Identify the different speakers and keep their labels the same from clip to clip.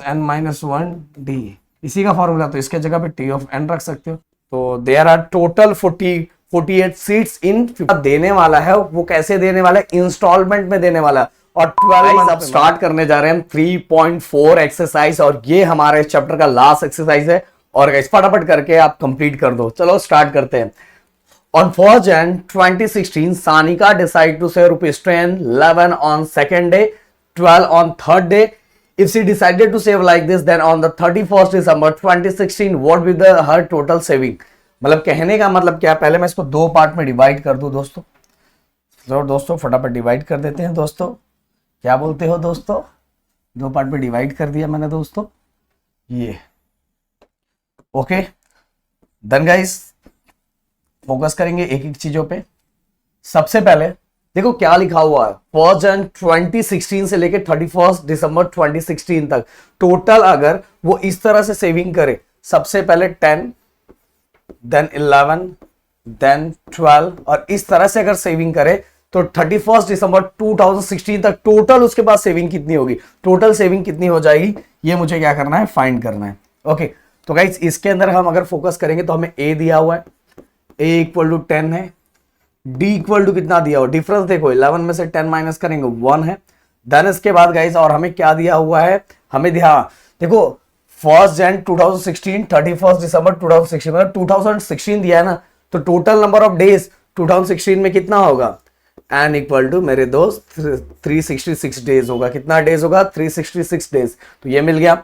Speaker 1: n minus one D, इसी का formula, तो इसके जगह पे टी ऑफ एन रख सकते हो। तो there are total 48 seats in, देने वाला है वो कैसे देने वाला है, इंस्टॉलमेंट में देने वाला है। और 12 अब स्टार्ट करने जा रहे हैं हम 3.4 एक्सरसाइज, और ये हमारे चैप्टर का लास्ट एक्सरसाइज है। और इस फटाफट करके आप कंप्लीट कर दो। चलो स्टार्ट करते हैं। On 4 Jan 2016, Sanika decided to save ₹1011 on second day, 12 on third day. If she decided to save like this, then on the 31st December 2016, what will be her total saving? मतलब कहने का मतलब क्या, पहले मैं इसको दो पार्ट में डिवाइड कर दूं दोस्तों। तो दोस्तों फटाफट डिवाइड कर देते हैं दोस्तों। क्या बोलते हो दोस्तों, दो पार्ट में डिवाइड कर दिया मैंने दोस्तों, ये ओके। देन गाइस फोकस करेंगे एक एक चीजों पे। सबसे पहले देखो क्या लिखा हुआ है, 1 Jan 2016 से लेके 31 दिसंबर 2016 तक टोटल अगर वो इस तरह से सेविंग करे, सबसे पहले 10, देन 11, देन 12, और इस तरह से अगर सेविंग करे तो 31 दिसंबर 2016 तक टोटल उसके पास सेविंग कितनी होगी, टोटल सेविंग कितनी हो जाएगी, ये मुझे क्या करना है, फाइंड करना है। ओके, तो गाइस इसके अंदर हम अगर फोकस करेंगे तो हमें ए दिया हुआ है, ए इक्वल टू 10 है, डी इक्वल टू कितना दिया हुआ, डिफरेंस देखो 11 में से 10 माइनस करेंगे 1 है। देन इसके बाद गाइस और हमें क्या दिया हुआ है, हमें देखो 1 Jan 2016, 31 दिसंबर 2016, मतलब 2016 दिया है ना, तो टोटल नंबर ऑफ डेज 2016 में कितना होगा, एन इक्वल टू मेरे दोस्त 366 डेज होगा। कितना डेज होगा, 366 डेज। तो ये मिल गया।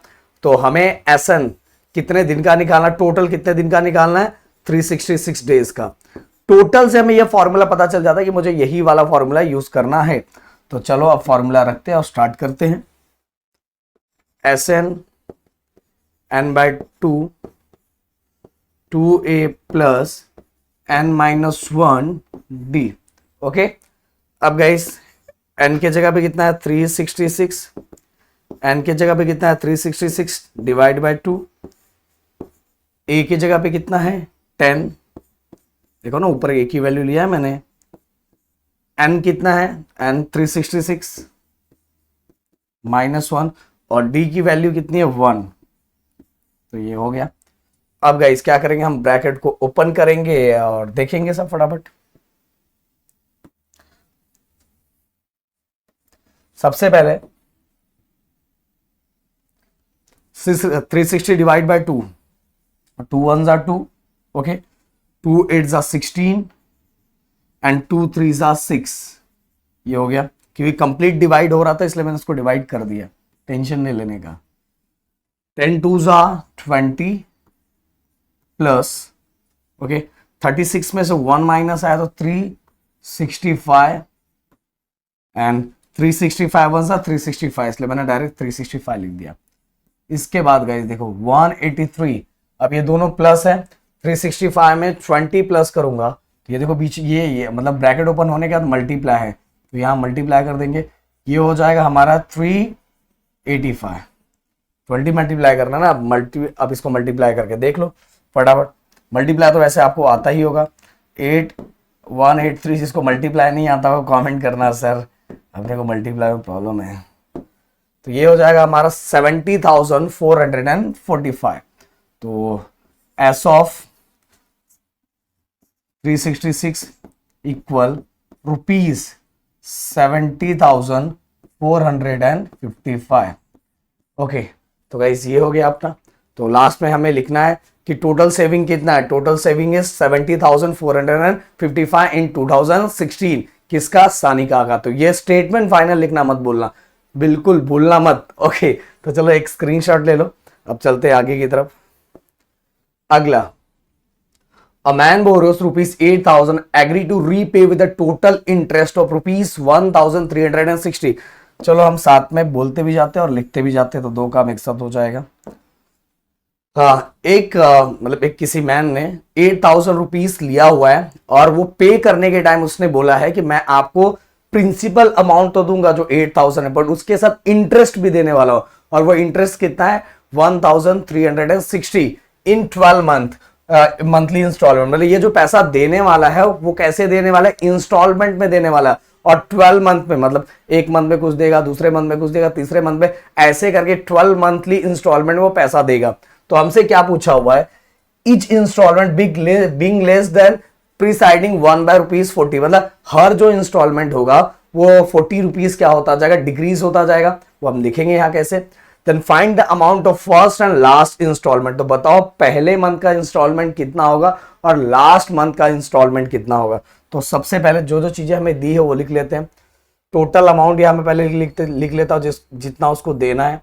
Speaker 1: तो हमें एसन कितने दिन का निकालना, टोटल कितने दिन का निकालना है, 366 डेज का। टोटल से हमें यह फॉर्मूला पता चल जाता है कि मुझे यही वाला फॉर्मूला यूज करना है। तो चलो अब फॉर्मूला रखते हैं और स्टार्ट करते हैं। S n n by 2 2a plus n minus 1 d। Okay, अब गाइस n के जगह पे कितना है 366, n के जगह पे कितना है 366 डिवाइड बाय 2, a की जगह पे कितना है 10, देखो ना ऊपर a की वैल्यू लिया है मैंने, n कितना है, n 366 माइनस 1, और d की वैल्यू कितनी है 1। तो ये हो गया। अब गाइस क्या करेंगे, हम ब्रैकेट को ओपन करेंगे और देखेंगे सब फटाफट। सबसे पहले 360 divide by 2, 2 1s are 2, okay, 2 8s are 16 and 2 3s are 6। ये हो गया, क्योंकि कंप्लीट डिवाइड हो रहा था इसलिए मैंने इसको डिवाइड कर दिया, टेंशन नहीं लेने का। 10 2s are 20 प्लस, ओके, 36 में से 1 माइनस आया तो 365 एंड 365 1s are 365, इसलिए मैंने डायरेक्ट 365 लिख दिया। इसके बाद गाइस देखो 183, अब ये दोनों प्लस है, 365 में 20 प्लस करूंगा तो ये देखो बीच ये मतलब ब्रैकेट ओपन होने के बाद मल्टीप्लाई है, तो यहाँ मल्टीप्लाई कर देंगे, ये हो जाएगा हमारा 385। 20 मल्टीप्लाई करना ना, अब इसको मल्टीप्लाई करके देख लो फटाफट। मल्टीप्लाई तो वैसे आपको आता ही होगा, 8183, जिसको मल्टीप्लाई नहीं आता हो कमेंट करना सर अपने को मल्टीप्लाई में प्रॉब्लम है। तो ये हो जाएगा हमारा 70,445। तो एस ऑफ 366 इक्वल ₹70,455। ओके, तो गाइस ये हो गया अपना। तो लास्ट में हमें लिखना है कि टोटल सेविंग कितना है, टोटल सेविंग इज 70,455 इन 2016, किसका, सानिका का। तो ये स्टेटमेंट फाइनल लिखना मत भूलना, बिल्कुल भूलना मत। ओके, तो चलो एक स्क्रीनशॉट ले लो, अब चलते हैं आगे की तरफ। अगला, a man borrows ₹8,000 agree to repay with the total interest of ₹1,360। चलो हम साथ में बोलते भी जाते हैं और लिखते भी जाते हैं, तो दो का मिक्सअप हो जाएगा। हाँ, मतलब एक किसी मैन ने 8,000 रुपीज लिया हुआ है, और वो पे करने के टाइम उसने बोला है कि मैं आपको प्रिंसिपल अमाउंट तो दूंगा जो 8,000 है, बट उसके साथ इंटरेस्ट भी देने वाला हो, और वो इंटरेस्ट कितना है 1,360 इन 12 मंथ, मंथली इंस्टॉलमेंट। मतलब ये जो पैसा देने वाला है वो कैसे देने वाला है, इंस्टॉलमेंट में देने वाला है, और 12 मंथ में, मतलब एक मंथ में कुछ देगा, दूसरे मंथ में कुछ देगा, तीसरे मंथ में, ऐसे करके 12 मंथली इंस्टॉलमेंट वो पैसा देगा। तो हमसे क्या पूछा हुआ है, each instalment being less than preceding 1 by ₹40, मतलब हर जो इंस्टॉलमेंट होगा वो 40 रुपीज क्या होता जाएगा, डिक्रीज होता जाएगा। वो हम लिखेंगे यहां कैसे। Then find the amount of first and last installment, तो बताओ पहले मंथ का इंस्टॉलमेंट कितना होगा और लास्ट मंथ का इंस्टॉलमेंट कितना होगा। तो सबसे पहले जो जो चीजें हमें दी है वो लिख लेते हैं। टोटल अमाउंट यहां मैं पहले लिख लेता हूं, जितना उसको देना है,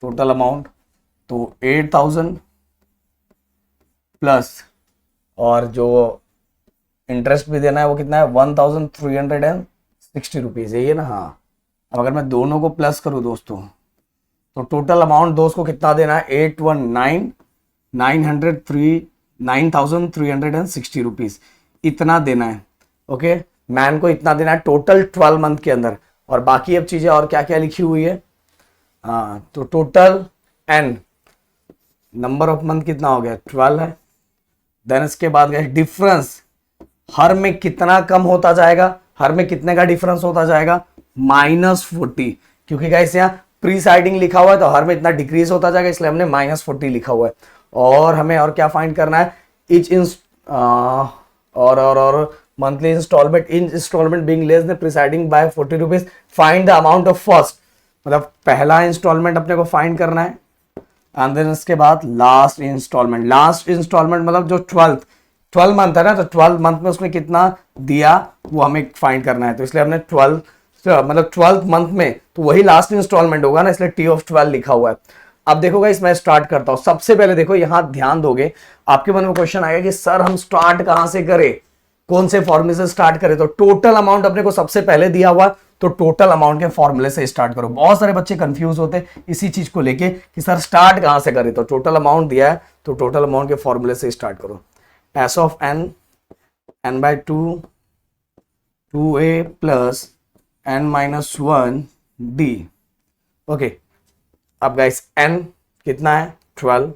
Speaker 1: टोटल अमाउंट तो 8000 प्लस, और जो इंटरेस्ट भी देना है वो कितना है 1360 रुपीज है ये ना। हाँ, अब अगर मैं दोनों को प्लस करूं दोस्तों, तो टोटल अमाउंट दोस्त को कितना देना है 819,960 रुपीज, इतना देना है। ओके, मैन को इतना देना है टोटल 12 मंथ के अंदर। और बाकी अब चीजें और क्या क्या लिखी हुई है, हाँ, तो total n number of month कितना हो गया 12 है। देन इसके बाद गए डिफरेंस, हर में कितना कम होता जाएगा, हर में कितने का डिफरेंस होता जाएगा -40, क्योंकि गाइस यहाँ प्रीसाइडिंग लिखा हुआ है तो हर में इतना डिक्रीज होता जाएगा, इसलिए हमने -40 लिखा हुआ है। और हमें और क्या फाइंड करना है, ईच और monthly instalment, in instalment being less than preceding by 40 rupees, find the amount of first, मतलब पहला इंस्टॉलमेंट अपने को फाइंड करना है। एंड देन इसके बाद लास्ट इंस्टॉलमेंट मतलब जो 12 मंथ है ना, तो 12 मंथ में उसने कितना दिया वो हमें फाइंड करना है। तो इसलिए हमने 12 मंथ में तो वही लास्ट इंस्टॉलमेंट होगा ना, इसलिए T of 12 लिखा हुआ है। अब देखो गाइस, मैं स्टार्ट करता हूं। सबसे पहले देखो यहां ध्यान दोगे, आपके मन में क्वेश्चन आएगा कि सर हम स्टार्ट कहां से करें, कौन से फॉर्मूले से स्टार्ट करें। तो टोटल अमाउंट अपने को सबसे पहले दिया हुआ, तो टोटल अमाउंट के फॉर्मूले से स्टार्ट करो। बहुत सारे बच्चे कंफ्यूज होते हैं इसी चीज को लेके कि सर स्टार्ट कहां से करें। तो टोटल अमाउंट दिया है तो टोटल अमाउंट के फॉर्मूले से स्टार्ट करो। S of n by 2 2a plus n minus 1 d। Okay, अब गाइस n कितना है 12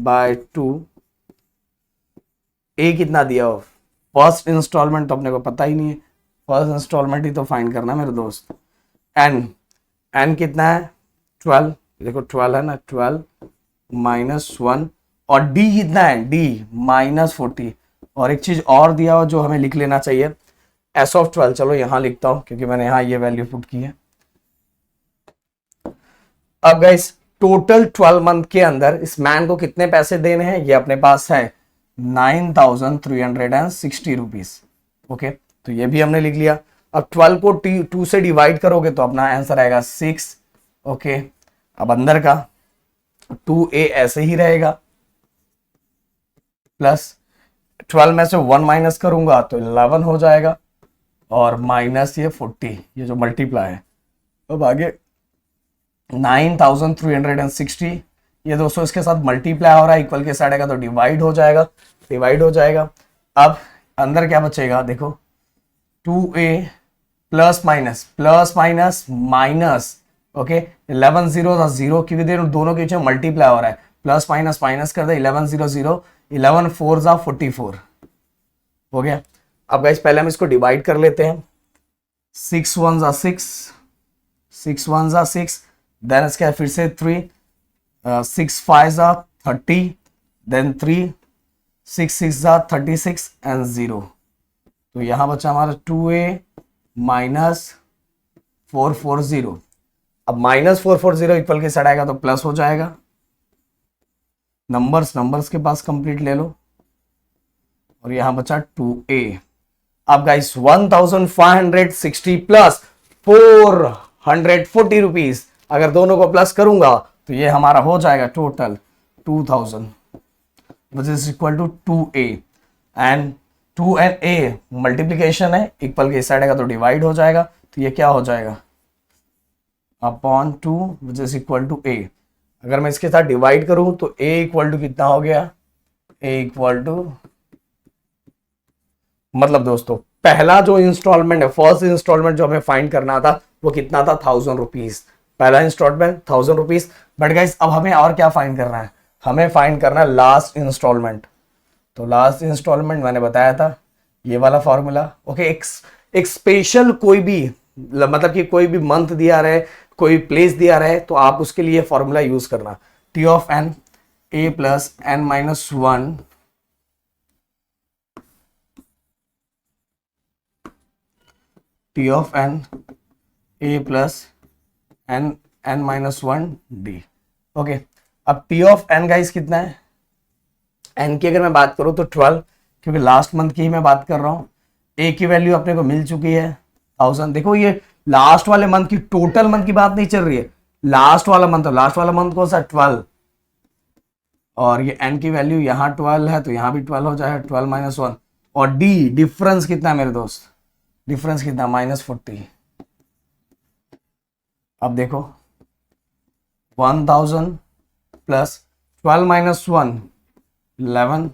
Speaker 1: by 2, a कितना दिया हो, फर्स्ट इंस्टॉलमेंट तो अपने को पता ही नहीं है, फर्स्ट इंस्टॉलमेंट ही तो फाइंड करना है मेरे दोस्त। n कितना है 12, देखो 12 है ना, 12 - 1, और d कितना है d -40। और एक चीज और दिया हुआ जो हमें लिख लेना चाहिए, S of 12, चलो यहां लिखता हूं क्योंकि मैंने यहां ये वैल्यू पुट की है। अब गाइस टोटल 12 मंथ के अंदर इस मैन को कितने पैसे देने हैं, ये अपने पास है 9360 रुपीज। ओके, तो ये भी हमने लिख लिया। अब 12 को 2 से डिवाइड करोगे तो अपना आंसर आएगा 6। ओके, अब अंदर का 2a ऐसे ही रहेगा, प्लस 12 में से 1 माइनस करूंगा तो 11 हो जाएगा, और माइनस ये 40, ये जो मल्टीप्लाई है। अब आगे 9360, ये दोस्तों इसके साथ मल्टीप्लाई हो रहा है, इक्वल के साइड आएगा तो डिवाइड हो जाएगा। अब अंदर क्या बचेगा देखो, 2a प्लस माइनस, ओके, 11 0 था 0, क्योंकि दोनों के बीच में मल्टीप्लाई हो रहा है, प्लस माइनस कर दे, 11 0 0, 11 4 जा 44 हो गया। अब गाइस पहले हम इसको डिवाइड कर लेते हैं, 6 1 जा 6, देन इसके फिर से 3, 6 5 जा 30, देन 3, 6 6 जा 36 एंड 0। तो यहां बचा हमारा 2a -440। अब -440 इक्वल के साइड आएगा तो प्लस हो जाएगा। नंबर्स के पास कंप्लीट ले लो, और यहां बचा 2a। अब गाइस 1560 प्लस 440 रुपीज, अगर दोनों को प्लस करूंगा तो ये हमारा हो जाएगा total 2000, which is equal to 2a। And 2 and a multiplication है, इक्वल के साइड आएगा तो डिवाइड हो जाएगा, तो ये क्या हो जाएगा upon 2 which is equal to a। अगर मैं इसके साथ डिवाइड करूं तो a इक्वल टू कितना हो गया, a इक्वल टू, मतलब दोस्तों पहला जो इंस्टॉलमेंट है, फर्स्ट इंस्टॉलमेंट जो हमें फाइंड करना था वो कितना था 1000 रुपीज, पहला इंस्टॉलमेंट 1000 रुपीज। बट गाइस अब हमें और क्या फाइंड करना है, हमें फाइंड करना है लास्ट इंस्टॉलमेंट। तो लास्ट इंस्टॉलमेंट मैंने बताया था ये वाला फॉर्मूला। ओके, एक स्पेशल कोई भी मतलब कि कोई भी मंथ दिया रहे, कोई प्लेस दिया रहे, तो आप उसके लिए फॉर्मूला यूज करना, t of n a plus n minus one t of n a plus n n minus one d. Okay, अब टी ऑफ एन गाइस कितना है, एन की अगर मैं बात करूं तो 12, क्योंकि लास्ट मंथ की ही मैं बात कर रहा हूं। ए की वैल्यू अपने को मिल चुकी है 1000। देखो ये लास्ट वाले मंथ की, टोटल मंथ की बात नहीं चल रही है, लास्ट वाला मंथ, लास्ट वाला मंथ कौन सा, 12। और ये एन की वैल्यू यहाँ 12 है तो यहाँ भी 12 हो जाएगा, 12 माइनस वन। और डी डिफरेंस कितना है मेरे दोस्त, डिफरेंस कितना, -40। अब देखो 1000 plus 12 minus one 11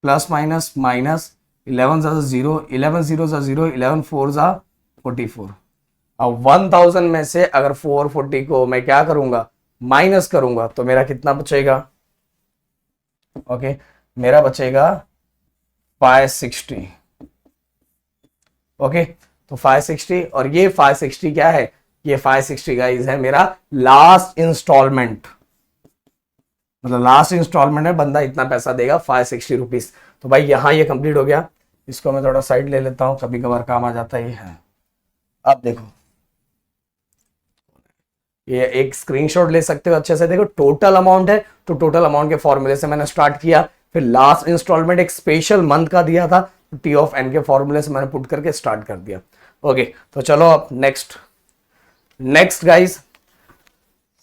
Speaker 1: plus minus minus 11 ज़ा 0, 11 0 ज़ा 0, 11 4 ज़ा 44। अब 1000 में से अगर 440 को मैं क्या करूंगा, माइनस करूंगा, तो मेरा कितना बचेगा, ओके मेरा बचेगा 560। ओके, तो 560, और ये 560 क्या है, ये 560 गाइस है मेरा लास्ट इंस्टॉलमेंट, मतलब लास्ट इंस्टॉलमेंट है, बंदा इतना पैसा देगा 560 रुपीज। तो भाई यहाँ ये कंप्लीट हो गया, इसको मैं थोड़ा साइड ले लेता हूँ, कभी कभार काम आ जाता है ये है। अब देखो ये एक स्क्रीनशॉट ले सकते हो अच्छे से, देखो टोटल अमाउंट है, तो टोटल अमाउंट के फॉर्मूले से मैंने स्टार्ट किया, फिर लास्ट इंस्टॉलमेंट एक स्पेशल मंथ का दिया था, टी ऑफ एन के फॉर्मूले से मैंने पुट करके स्टार्ट कर दिया। ओके, तो चलो अब next guys,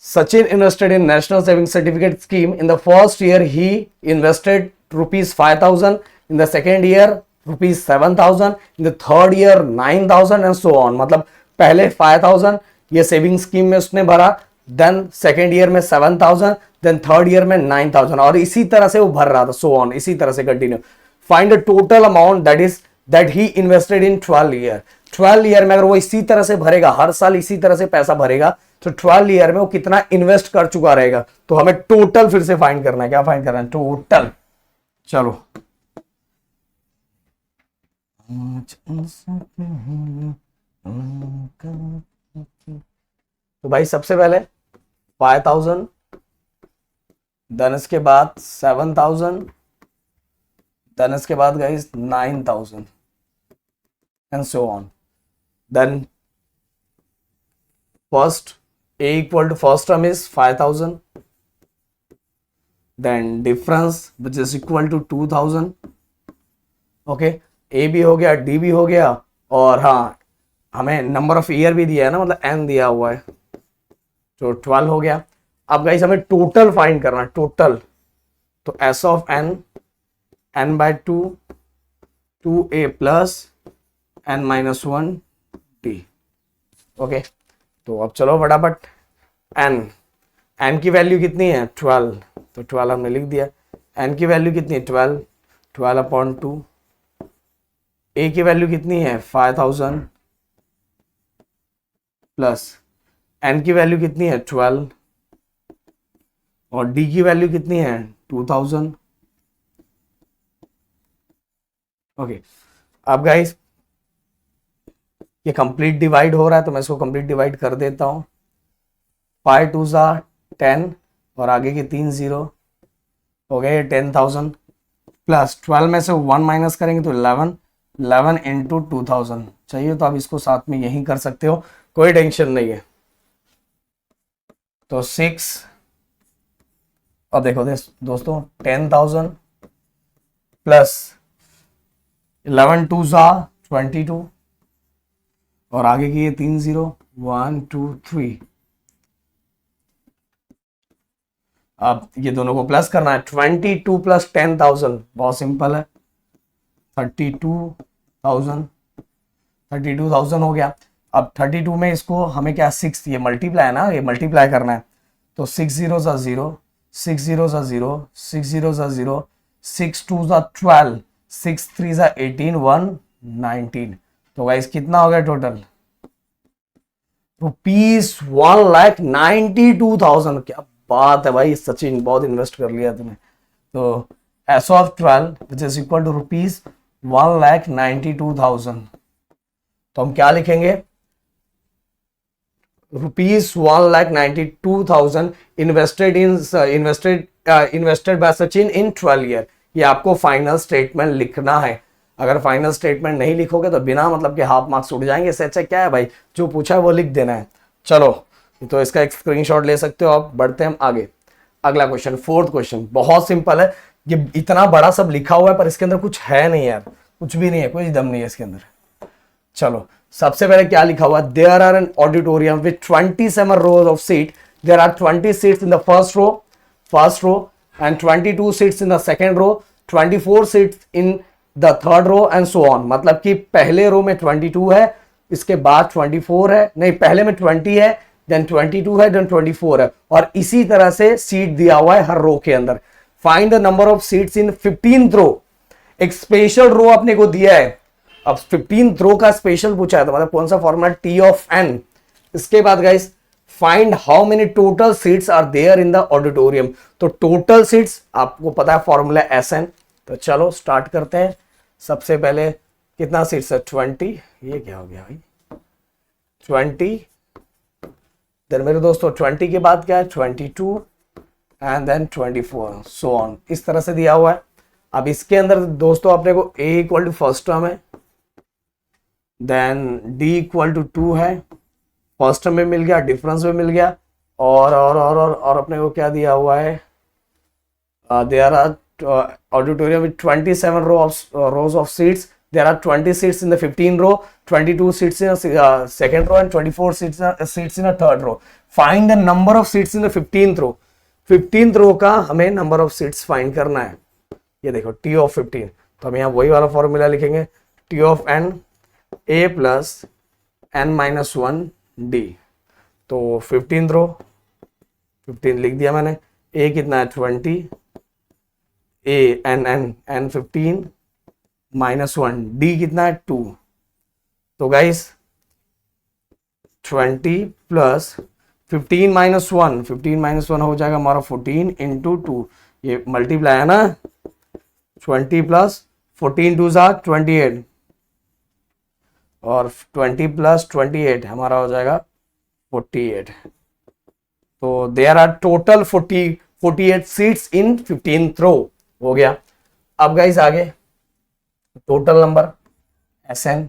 Speaker 1: Sachin invested in National Savings Certificate Scheme. In the first year, he invested rupees 5,000. In the second year, rupees 7,000. In the third year, 9,000 and so on. मतलब पहले 5,000 ये saving scheme में उसने भरा, then second year में 7,000, then third year में 9,000, और इसी तरह से वो भर रहा था, सो ऑन, इसी तरह से continue. Find the total amount that he invested in 12 year. 12 year में अगर वो इसी तरह से भरेगा, हर साल इसी तरह से पैसा भरेगा, तो 12 ईयर में वो कितना इन्वेस्ट कर चुका रहेगा। तो हमें टोटल फिर से फाइंड करना है, क्या फाइंड करना है, टोटल। चलो तो भाई सबसे पहले 5,000, देन इसके बाद 7,000, देन इसके बाद guys 9,000 and so on. Then first a equal to first term is 5,000, then difference which is equal to 2,000। Okay, a भी हो गया, d भी हो गया, और हाँ हमें नंबर ऑफ ईयर भी दिया है ना, मतलब n दिया हुआ है, तो 12 हो गया। अब गाइस हमें टोटल फाइंड करना है, टोटल। तो s of n n by 2 2a plus n minus 1 d। Okay, तो अब चलो फटाफट, एन की वैल्यू कितनी है 12, तो 12 हमने लिख दिया। एन की वैल्यू कितनी है 12 अपॉन 2। ए की वैल्यू कितनी है 5,000 प्लस एन की वैल्यू कितनी है 12, और डी की वैल्यू कितनी है 2,000। ओके, अब गाइस ये कंप्लीट डिवाइड हो रहा है, तो मैं इसको कंप्लीट डिवाइड कर देता हूं। 5 2 ज़ा 10, और आगे की 3 0 हो गए 10,000, प्लस 12 में से 1 माइनस करेंगे तो 11 इंटू 2,000 चाहिए, तो आप इसको साथ में यही कर सकते हो, कोई टेंशन नहीं है। तो 6, अब देखो दोस्तों 10,000 प्लस 11 2 ज़ा 22, और आगे की ये 3 0 1 2 3। अब ये दोनों को प्लस करना है, 22 प्लस 10,000 बहुत सिंपल है, 32,000 हो गया। अब 32 में इसको हमें क्या 6, ये मल्टीप्लाई है ना, ये मल्टीप्लाई करना है, तो 6 0 ज़ा 0, 6 0 ज़ा 0, 6 0 ज़ा 0, 6 2 ज़ा 12, 6 3 ज़ा 18, 1 19। तो गाइस कितना हो गया टोटल, रुपीज 1,92,000। क्या बात है भाई सचिन, बहुत इन्वेस्ट कर लिया तूने। तो s of 12 which is equal to rupees 1,92,000, तो हम क्या लिखेंगे, rupees 1,92,000 invested by Sachin in 12 year. ये आपको फाइनल स्टेटमेंट लिखना है। अगर फाइनल स्टेटमेंट नहीं लिखोगे तो बिना मतलब के हाफ मार्क्स उड़ जाएंगे। इससे अच्छा क्या है भाई, जो पूछा है वो लिख देना है। चलो, तो इसका एक स्क्रीनशॉट ले सकते हो आप। बढ़ते हैं हम आगे। अगला क्वेश्चन, फोर्थ क्वेश्चन, बहुत सिंपल है। ये इतना बड़ा सब लिखा हुआ है पर इसके अंदर कुछ है नहीं यार, कुछ भी नहीं है, कोई दम नहीं है इसके अंदर। चलो, सबसे पहले क्या लिखा हुआ, there are an auditorium with 27 rows of seat, there are 20 seats in the first row and 22 seats in the second row, 24 seats in the third row and so on. मतलब कि पहले रो में 22 है, इसके बाद 24 है, नहीं पहले में 20 है, देन 22 है, देन 24 है, और इसी तरह से सीट दिया हुआ है हर रो के अंदर। Find the number of seats in 15th रो। एक स्पेशल रो अपने को दिया है। अब 15th रो का स्पेशल पूछा है तो मतलब कौन सा फॉर्मूला, टी ऑफ एन। इसके बाद guys find how many total seats are there in the auditorium. तो टोटल सीट्स आपको पता है फॉर्मूला एस एन। तो चलो स्टार्ट करते हैं। सबसे पहले कितना सीट्स है, 20। ये क्या हो गया भाई, 20, देन मेरे दोस्तों 20 के बाद क्या है, 22 एंड देन 24 सो ऑन। इस तरह से दिया हुआ है। अब इसके अंदर दोस्तों अपने को a equal to first term है, देन d इक्वल टू 2 है, फर्स्ट टर्म में मिल गया, डिफरेंस में मिल गया, और अपने को क्या दिया हुआ है, there are auditorium with 27 rows of seats, there are 20 seats in the 15th row, 22 seats in a second row and 24 seats in a third row. Find the number of seats in the 15th row. 15th row का हमें number of seats find करना है। ये देखो T of 15, तो हम यहाँ वही वाला फॉर्मूला लिखेंगे, t of n a plus n minus 1 d. तो 15th रो 15 लिख दिया मैंने, ए कितना है 20, ए एन 15 माइनस 1, डी कितना है 2। तो गाइस 20 प्लस 15 माइनस 1, 15 माइनस 1 हो जाएगा हमारा 14 इंटू 2, ये मल्टीप्लाई है ना, 20 प्लस 14 टू जा 28, और 20 प्लस 28 हमारा हो जाएगा 48। तो there are total 48 seats in 15th row हो गया। अब गाइस आगे total number s n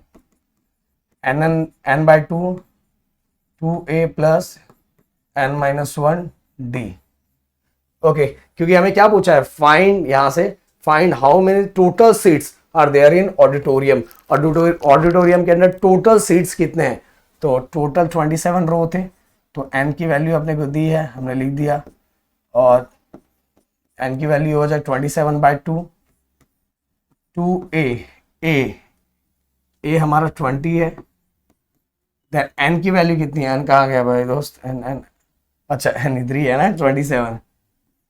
Speaker 1: n by 2 2a plus n minus 1 d. Okay, क्योंकि हमें क्या पूछा है, फाइंड, यहां से find how many total seats are there in auditorium. Auditorium के अंदर टोटल सीट्स कितने हैं, तो टोटल 27 रो थे, तो n की वैल्यू अपने को दी है, हमने लिख दिया, और n की वैल्यू हो जाए 27 बाय 2 a हमारा 20 है, देन n की वैल्यू कितनी है, n कहाँ गया भाई दोस्त, n अच्छा n इधर ही है ना,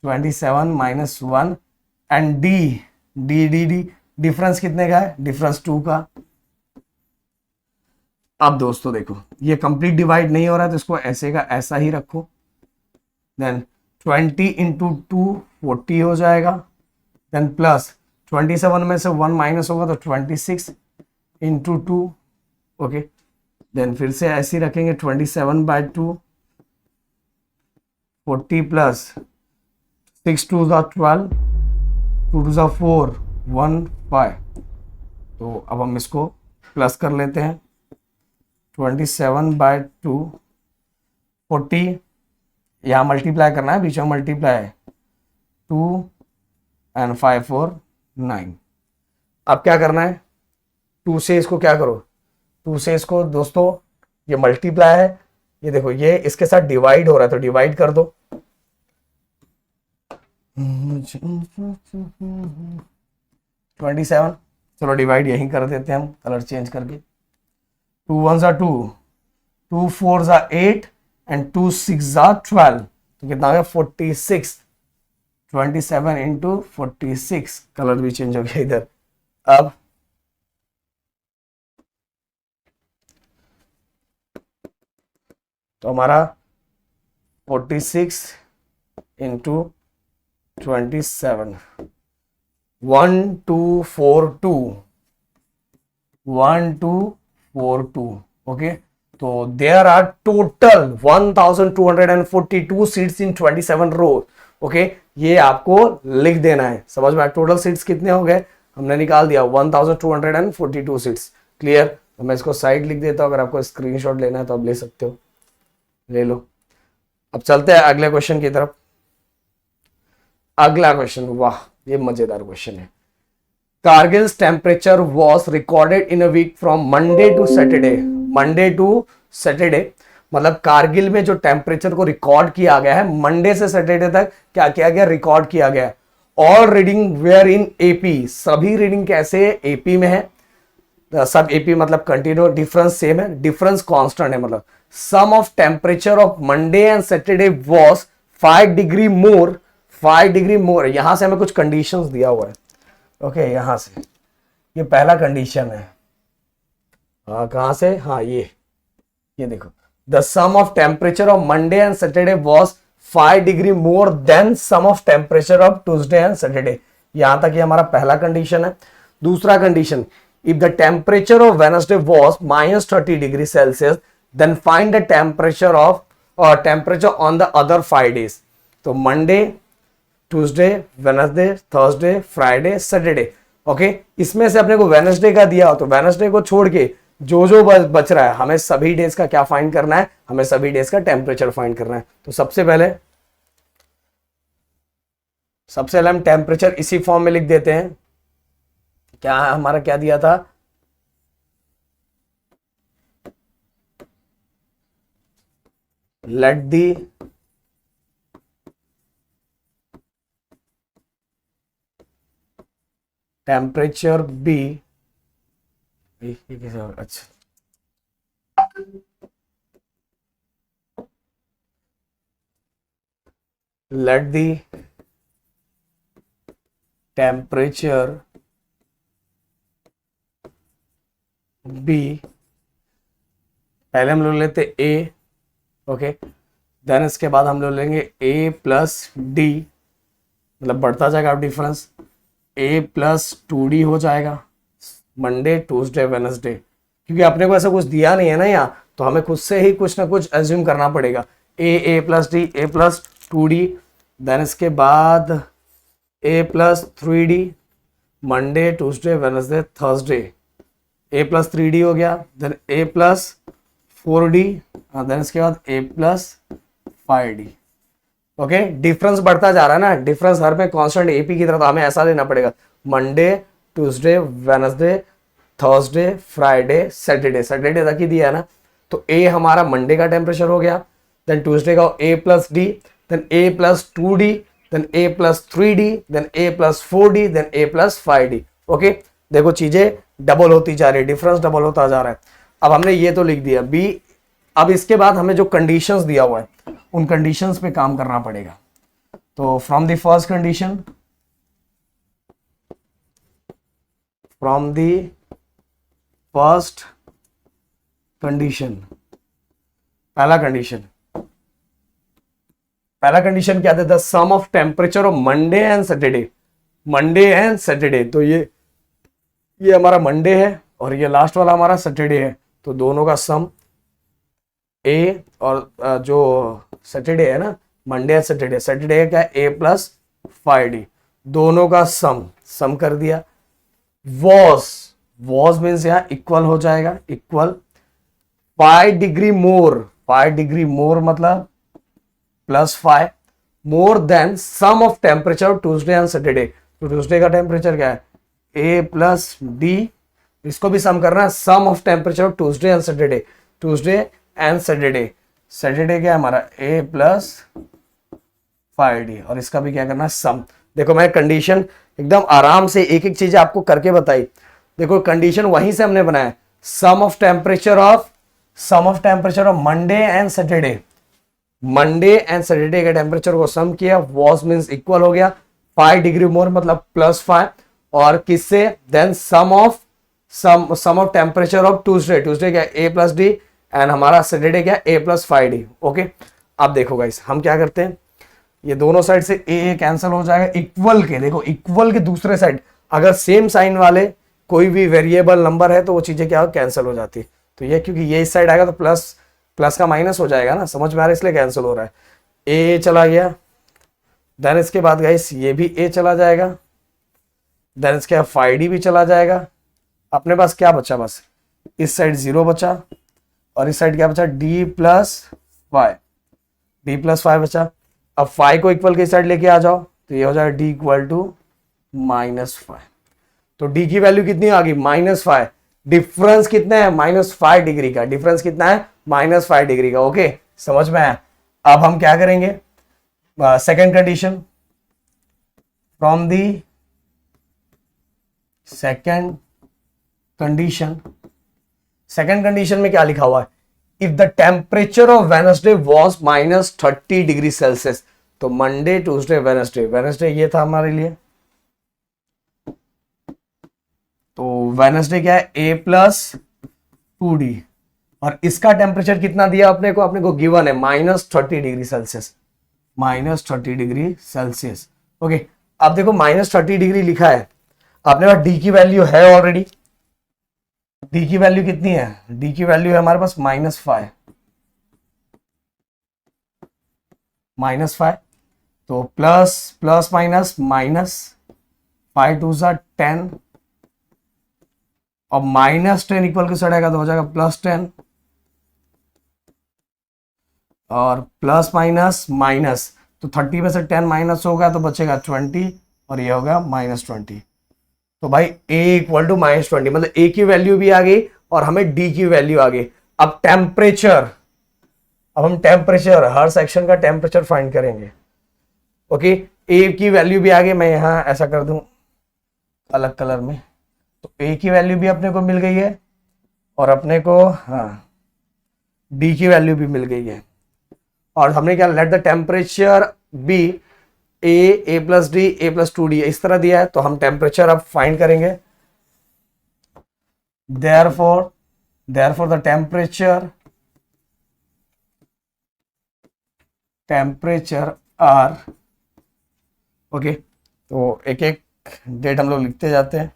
Speaker 1: 27 माइनस 1 एंड डी डिफरेंस कितने का है, डिफरेंस 2 का। अब दोस्तों देखो ये कंप्लीट डिवाइड नहीं हो रहा है तो इसको ऐसे का ऐसा ही रखो, देन 20 इंटू 2 40 हो जाएगा, देन प्लस 27 में से 1 माइनस होगा तो 26 इंटू 2, ओके, देन फिर से ऐसे ही रखेंगे 27 बाय 2 40 प्लस 6 2 12 2 2 4 1 5। तो अब हम इसको प्लस कर लेते हैं, 27 बाय 2 40, यहाँ मल्टीप्लाई करना है, बीच में मल्टीप्लाई 2 एंड 5 4 9। अब क्या करना है, 2 से इसको क्या करो, 2 से इसको दोस्तों ये मल्टीप्लाई है, ये देखो ये इसके साथ डिवाइड हो रहा है तो डिवाइड कर दो, 27, चलो डिवाइड यहीं कर देते हैं हम कलर चेंज करके, 2 1 2 2 4 8 एंड 2 6 12, तो कितना हो गया 46, 27 इंटू 46, कलर भी चेंज हो गया इधर। अब तो हमारा 46 इंटू 27, 1242, 1242, ओके। तो there are total 1242 seats in 27 row, okay. ये आपको लिख देना है, समझ में आया? टोटल सीट्स कितने हो गए हमने निकाल दिया, 1242 सीट्स। क्लियर? तो मैं इसको साइड लिख देता हूं, अगर आपको स्क्रीनशॉट लेना है तो आप ले सकते हो, ले लो। अब चलते हैं अगले क्वेश्चन की तरफ। अगला क्वेश्चन, वाह ये मजेदार क्वेश्चन है। Kargil's temperature was recorded in a week from Monday to Saturday. Monday to Saturday मतलब कारगिल में जो टेम्परेचर को रिकॉर्ड किया गया है, मंडे से सैटरडे तक क्या किया गया? रिकॉर्ड किया गया है। All reading were in AP, सभी रीडिंग कैसे एपी में है? सब एपी मतलब कंटिन्यू, डिफरेंस सेम है, डिफरेंस कांस्टेंट है। मतलब sum of temperature of Monday and Saturday was 5 degree more, 5 degree more. यहां से हमें कुछ कंडीशंस दिया हुआ है, ओके। यहां से ये पहला कंडीशन है, हाँ कहां से? हाँ ये देखो, the sum of temperature of Monday and Saturday was 5 degree more than sum of temperature of Tuesday and Saturday. यहां तक ये हमारा पहला कंडीशन है। दूसरा condition, if the temperature of Wednesday was -30 degree Celsius, then find the temperature on the other 5 days. तो Monday, Tuesday, Wednesday, Thursday, Friday, Saturday, okay. इसमें से अपने को वेडनेसडे का दिया, तो वेडनेसडे को छोड़ के जो बच रहा है, हमें सभी डेज का क्या फाइंड करना है? हमें सभी डेज का टेम्परेचर फाइंड करना है। तो सबसे पहले हम टेम्परेचर इसी फॉर्म में लिख देते हैं। क्या हमारा क्या दिया था? लेट दी टेम्परेचर बी, ये कैसे होगा? अच्छा, लेट दी टेम्परेचर बी, पहले हम लोग लेते ए, ओके। देन इसके बाद हम लोग लेंगे ए प्लस डी, मतलब बढ़ता जाएगा डिफरेंस, ए प्लस 2d हो जाएगा मंडे, ट्यूसडे, वेडनेसडे। क्योंकि अपने को ऐसा कुछ दिया नहीं है ना यहाँ, तो हमें खुद से ही कुछ ना कुछ एज्यूम करना पड़ेगा। A plus D, A plus 2d, then इसके बाद A plus 3d, Monday, Tuesday, Wednesday, Thursday. A plus 3d हो गया, देन ए प्लस 4d, देन इसके बाद A plus 5d, okay. Difference बढ़ता जा रहा है ना, डिफरेंस हर में कांस्टेंट एपी की तरह, तो हमें ऐसा लेना पड़ेगा Monday, Tuesday, Wednesday, Thursday, Friday, Saturday. Saturday तक ही दिया है ना, तो ए हमारा मंडे का टेम्परेचर हो गया, देन ट्यूसडे का ए प्लस डी, देन ए प्लस 2d, देन ए प्लस 3d, देन ए प्लस 4d, देन ए प्लस 5d, ओके। देखो चीजें डबल होती जा रही है, डिफरेंस डबल होता जा रहा है। अब हमने ये तो लिख दिया बी। अब इसके बाद हमें जो कंडीशंस दिया हुआ है, उन कंडीशंस पे काम करना पड़ेगा। तो फ्रॉम द फर्स्ट कंडीशन, पहला कंडीशन क्या था? Sum of temperature of Monday and Saturday, Monday and Saturday. तो ये हमारा मंडे है और ये लास्ट वाला हमारा सैटरडे है, तो दोनों का सम ए और जो सैटरडे है ना, मंडे एंड सैटरडे, सैटरडे क्या? ए प्लस 5d, दोनों का सम कर दिया। वॉज मीन्स यहाँ इक्वल हो जाएगा, equal 5 degree more, 5 degree more मतलब +5 more than sum of temperature Tuesday and Saturday. तो ट्यूसडे का टेम्परेचर क्या है? ए प्लस डी, इसको भी सम करना है, sum of temperature Tuesday and Saturday, Tuesday and Saturday. Saturday क्या है हमारा? ए प्लस 5d, और इसका भी क्या करना है? सम। देखो मैं कंडीशन एकदम आराम से एक एक चीज आपको करके बताई। देखो कंडीशन वहीं से हमने बनाया, sum of temperature of Monday and Saturday, Monday and Saturday के टेम्परेचर को सम किया, वॉज मीन्स इक्वल हो गया, 5 डिग्री मोर मतलब +5, और किससे? Than sum of temperature of Tuesday क्या? ए प्लस डी, एंड हमारा सैटरडे क्या? A plus 5d, okay. अब देखो गाइस हम क्या करते हैं, ये दोनों साइड से ए कैंसिल हो जाएगा, इक्वल के, देखो इक्वल के दूसरे साइड अगर सेम साइन वाले कोई भी वेरिएबल नंबर है तो वो चीजें क्या कैंसिल हो जाती है। तो ये क्योंकि ये इस साइड आएगा तो प्लस प्लस का माइनस हो जाएगा ना, समझ में आ रहा है, इसलिए कैंसिल हो रहा है। ए चला गया, देन इसके बाद गाइस ये भी ए चला जाएगा, देन इसके बाद 5d भी चला जाएगा। अपने पास क्या बचा, बस इस साइड 0 बचा और इस साइड क्या बचा, d प्लस फाइव बचा। अब 5 को इक्वल के साइड लेके आ जाओ तो ये हो जाएगा d इक्वल टू -5। तो d की वैल्यू कितनी आ गई, -5। डिफरेंस कितना है, -5 डिग्री का। डिफरेंस कितना है, -5 डिग्री का। ओके, समझ में आया। अब हम क्या करेंगे, second condition, from the second condition में क्या लिखा हुआ है, if the temperature of Wednesday was -30 degree Celsius. तो मंडे ट्यूसडे वेडनेसडे ये था हमारे लिए। तो वेडनेसडे क्या है, a + 2d, और इसका टेम्परेचर कितना दिया अपने को गिवन है -30 degree Celsius, -30 degree Celsius. Okay, अब देखो -30 डिग्री लिखा है, अपने पास d की वैल्यू है ऑलरेडी। d की वैल्यू कितनी है, d की वैल्यू है हमारे पास -5। तो प्लस प्लस माइनस माइनस, 5 2 10, और -10 इक्वल के साइड आएगा तो हो जाएगा +10, और प्लस माइनस माइनस, तो 30 में से 10 माइनस होगा तो बचेगा 20, और ये होगा -20। तो भाई a इक्वल टू -20, मतलब a की वैल्यू भी आ गई और हमें d की वैल्यू आ गई। अब हम टेम्परेचर, हर सेक्शन का टेम्परेचर फाइंड करेंगे। ओके, a की वैल्यू भी आ गई, मैं यहां ऐसा कर दूं अलग कलर में, तो a की वैल्यू भी अपने को मिल गई है और अपने को d की वैल्यू भी मिल गई है। और हमने क्या, let the temperature be a + d a + 2d इस तरह दिया है, तो हम टेम्परेचर अब फाइंड करेंगे। therefore the temperature are, okay, तो एक एक डेट हम लोग लिखते जाते हैं।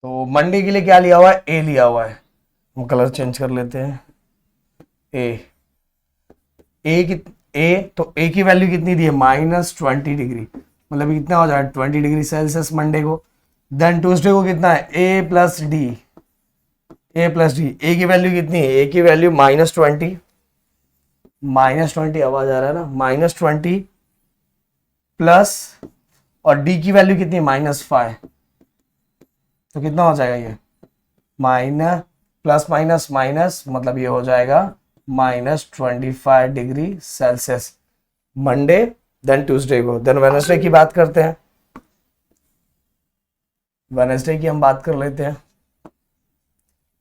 Speaker 1: तो मंडे के लिए क्या लिया हुआ है, ए लिया हुआ है, हम कलर चेंज कर लेते हैं। तो ए की वैल्यू कितनी दी है, -20 डिग्री, मतलब कितना हो जाएगा 20 डिग्री सेल्सियस मंडे को। देन ट्यूसडे को कितना है, a + d, ए की वैल्यू कितनी है, ए की वैल्यू -20, आवाज आ रहा है ना, -20 प्लस, और डी की वैल्यू कितनी है, -5, तो कितना हो जाएगा ये, प्लस माइनस माइनस, मतलब ये हो जाएगा -25 degree Celsius Monday. Then Tuesday को, देन वेडनेसडे की बात करते हैं। वेडनेसडे की हम बात कर लेते हैं।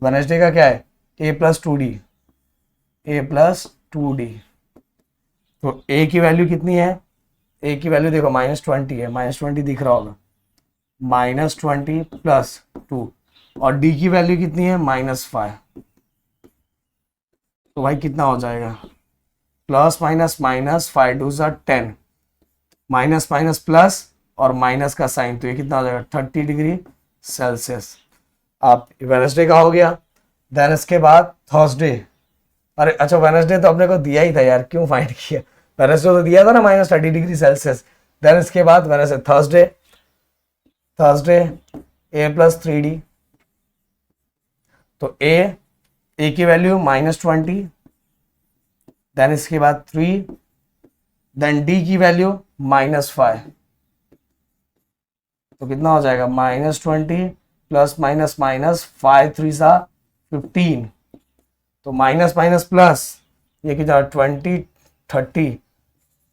Speaker 1: वेडनेसडे का क्या है, a + 2d, तो a की वैल्यू कितनी है, a की वैल्यू देखो -20 है, -20 दिख रहा होगा, -20 + 2, और d की वैल्यू कितनी है, -5। तो भाई कितना हो जाएगा, plus minus minus, 5 2 10, minus minus plus और माइनस का साइन, तो ये कितना हो जाएगा 30 डिग्री सेल्सियस। आप वेडनेसडे का हो गया। देन इसके बाद थर्सडे, अरे अच्छा वेडनेसडे तो अपने को दिया ही था यार, क्यों फाइंड किया, वेडनेसडे तो दिया था ना -30 डिग्री सेल्सियस। देन इसके बाद वेडनेसडे, थर्सडे a + 3d, तो a की वैल्यू -20, देन इसके बाद 3, देन d की वैल्यू -5, तो कितना हो जाएगा -20 प्लस माइनस माइनस, 5 3 15, तो माइनस माइनस प्लस, ये कितना 20 30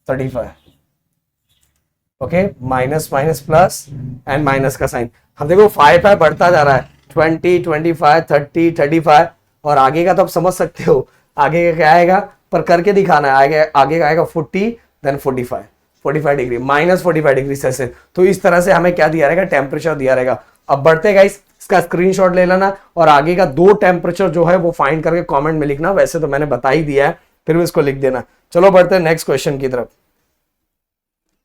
Speaker 1: 35, okay, minus minus plus and minus का साइन। हम देखो 5 बढ़ता जा रहा है, 20 25 30 35, और आगे का तो आप समझ सकते हो आगे का क्या आएगा, पर करके दिखाना है। आगे का आएगा 40, देन 45 डिग्री, -45 डिग्री सेल्सियस। तो इस तरह से हमें क्या दिया रहेगा, टेम्परेचर दिया रहेगा। अब बढ़ते गाइस, इसका स्क्रीनशॉट ले लेना और आगे का 2 टेम्परेचर जो है वो फाइंड करके कमेंट में लिखना। वैसे तो मैंने बता ही दिया है, फिर भी इसको लिख देना। चलो बढ़ते हैं नेक्स्ट क्वेश्चन की तरफ।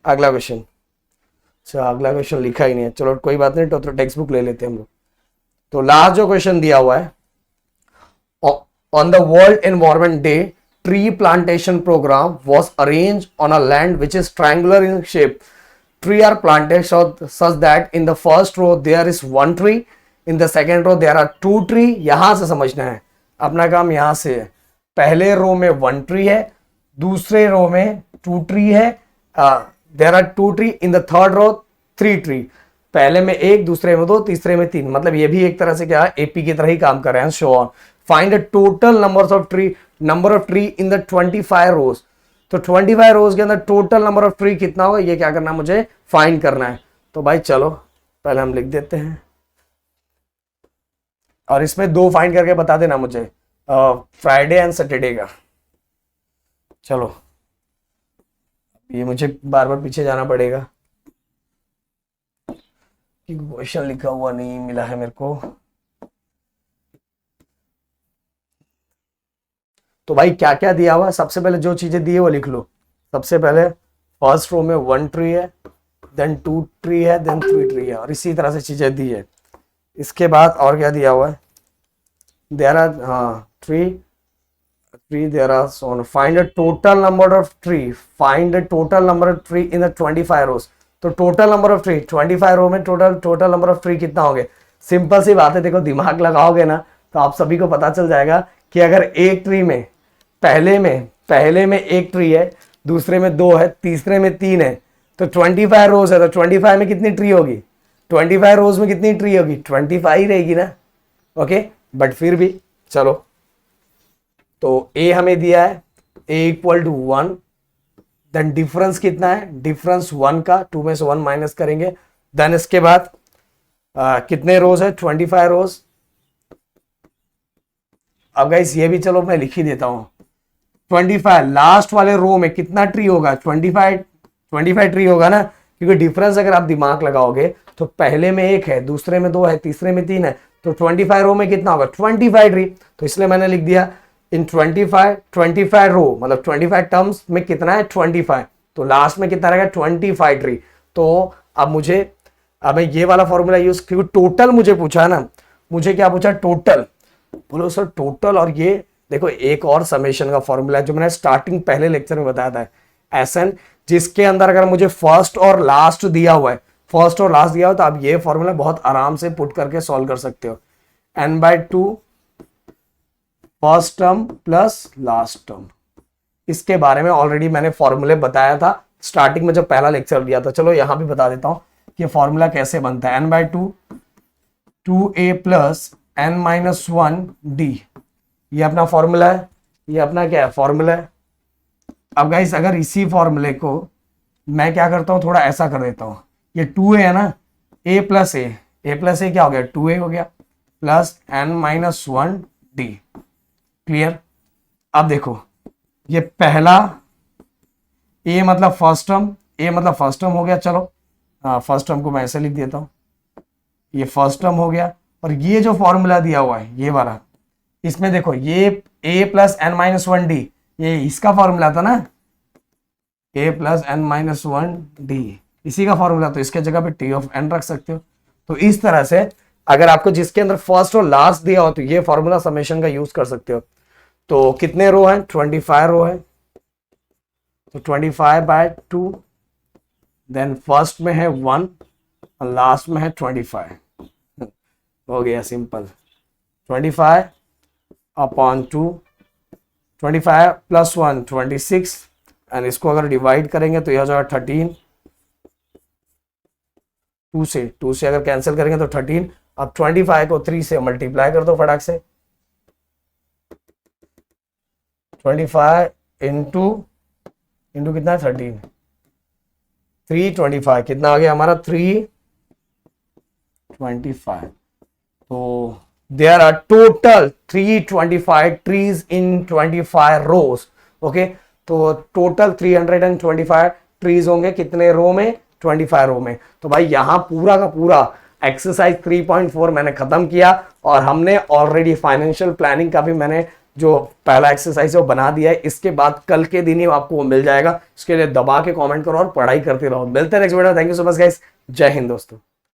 Speaker 1: अगला क्वेश्चन, अच्छा अगला क्वेश्चन लिखा ही नहीं है, चलो कोई बात नहीं, तो टेक्स्ट बुक ले लेते हैं हम लोग। तो लास्ट जो क्वेश्चन दिया हुआ है, on the world environment day tree plantation program was arrange on a land which is triangular in shape. Tree are planted such that in the first row there is one tree, in the second row there are two tree। यहां से समझना है, अपना काम यहां से है। पहले रो में वन ट्री है, दूसरे रो में टू ट्री है, there are two tree, in the third row three tree. पहले में एक, दूसरे में दो, तीसरे में तीन, मतलब ये भी एक तरह से क्या है, एपी की तरह ही काम कर रहे हैं। Show on, find the total number of tree in the 25 रोज। तो 25 रोज के अंदर टोटल नंबर ऑफ ट्री कितना होगा, ये क्या करना है, मुझे फाइंड करना है। तो भाई चलो पहले हम लिख देते हैं, और इसमें दो फाइंड करके बता देना मुझे, फ्राइडे एंड सैटरडे का। चलो ये मुझे बार बार पीछे जाना पड़ेगा कि क्वेश्चन लिखा हुआ नहीं मिला है मेरे को। तो भाई क्या क्या दिया हुआ है, सबसे पहले जो चीजें दी है वो लिख लो। सबसे पहले फर्स्ट रो में वन ट्री है, देन टू ट्री है, देन थ्री ट्री है, और इसी तरह से चीजें दी है। इसके बाद और क्या दिया हुआ है, there are tree there are so find the total number of tree, find the total number of tree in the 25 rows। तो टोटल नंबर ऑफ ट्री 25 रो में टोटल नंबर ऑफ ट्री कितना होंगे। सिंपल सी बात है, देखो दिमाग लगाओगे ना तो आप सभी को पता चल जाएगा कि अगर एक ट्री में पहले में एक ट्री है, दूसरे में दो है, तीसरे में तीन है, तो 25 रोज है, तो 25 में कितनी ट्री होगी, 25 रोज में कितनी ट्री होगी, 25 ही रहेगी ना। ओके, बट फिर भी चलो, तो ए हमें दिया है a equal to 1, then difference कितना है, डिफरेंस 1 का, 2 में से 1 माइनस करेंगे। देन इसके बाद कितने रोज है, 25 रोज। अब गाइस ये भी चलो मैं लिख ही देता हूं, 25 लास्ट वाले रो में कितना ट्री होगा, 25 ट्री होगा ना, क्योंकि डिफरेंस अगर आप दिमाग लगाओगे तो पहले में एक है, दूसरे में दो है, तीसरे में तीन है, तो 25 रो में कितना होगा, 25 ट्री। तो इसलिए मैंने लिख दिया इन 25 रो, मतलब 25 टर्म्स में कितना है, 25, तो लास्ट में कितना रहेगा, 25 ट्री। तो अब मैं ये वाला फॉर्मूला यूज, क्योंकि टोटल मुझे पूछा है ना, मुझे क्या पूछा, टोटल। बोलो सर टोटल, और ये देखो एक और समेशन का फॉर्मूला है जो मैंने स्टार्टिंग पहले लेक्चर में बताया था, एसएन, जिसके अंदर अगर मुझे फर्स्ट और लास्ट दिया हुआ है, तो आप ये फॉर्मूला बहुत आराम से पुट करके सॉल्व कर सकते हो। n/2 first term plus last term, इसके बारे में ऑलरेडी मैंने फॉर्मूले बताया था स्टार्टिंग में जब पहला लेक्चर दिया था। चलो यहां भी बता देता हूं कि फॉर्मूला कैसे बनता है। n/2 2a प्लस n-1d, ये अपना फॉर्मूला है, ये अपना क्या है, फॉर्मूला है। अब गाइस अगर इसी फॉर्मूले को मैं क्या करता हूं, थोड़ा ऐसा कर देता हूं, ये 2a है ना, a प्लस a क्या हो गया, 2a हो गया, प्लस n-1d। क्लियर। अब देखो ये पहला a मतलब फर्स्ट टर्म हो गया। चलो फर्स्ट टर्म को मैं ऐसे लिख देता हूं, ये फर्स्ट टर्म हो गया। और ये जो फॉर्मूला दिया हुआ है ये वाला, इसमें देखो ये a प्लस n-1d, ये इसका फॉर्मूला था ना, a प्लस n-1d, इसी का फॉर्मूला, तो इसके जगह पे t ऑफ n रख सकते हो। तो इस तरह से अगर आपको जिसके अंदर फर्स्ट और लास्ट दिया हो तो ये फॉर्मूला समेशन का यूज कर सकते हो। तो कितने रो है, 25 रो है, तो 25/2, देन फर्स्ट में है 1 और लास्ट में है 25, हो गया सिंपल। 25/2, 25 प्लस 1 26, एंड इसको अगर डिवाइड करेंगे तो यह हो जाएगा 13, 2 से अगर कैंसिल करेंगे तो 13। अब 25 को 3 से मल्टीप्लाई कर दो फटाक से, 25 इंटू कितना है, 13, 325, कितना आ गया हमारा, 325। तो there are total 325 trees in 25 rows. Okay, तो टोटल 325 ट्रीज होंगे कितने रो में, 25 रो में। तो भाई यहां पूरा का पूरा एक्सरसाइज 3.4 मैंने खत्म किया, और हमने ऑलरेडी फाइनेंशियल प्लानिंग का भी मैंने जो पहला एक्सरसाइज है वो बना दिया है, इसके बाद कल के दिन ही आपको वो मिल जाएगा। उसके लिए दबा के कमेंट करो और पढ़ाई करते रहो। मिलते हैं नेक्स्ट वीडियो में। Thank you so much guys, जय हिंद दोस्तों।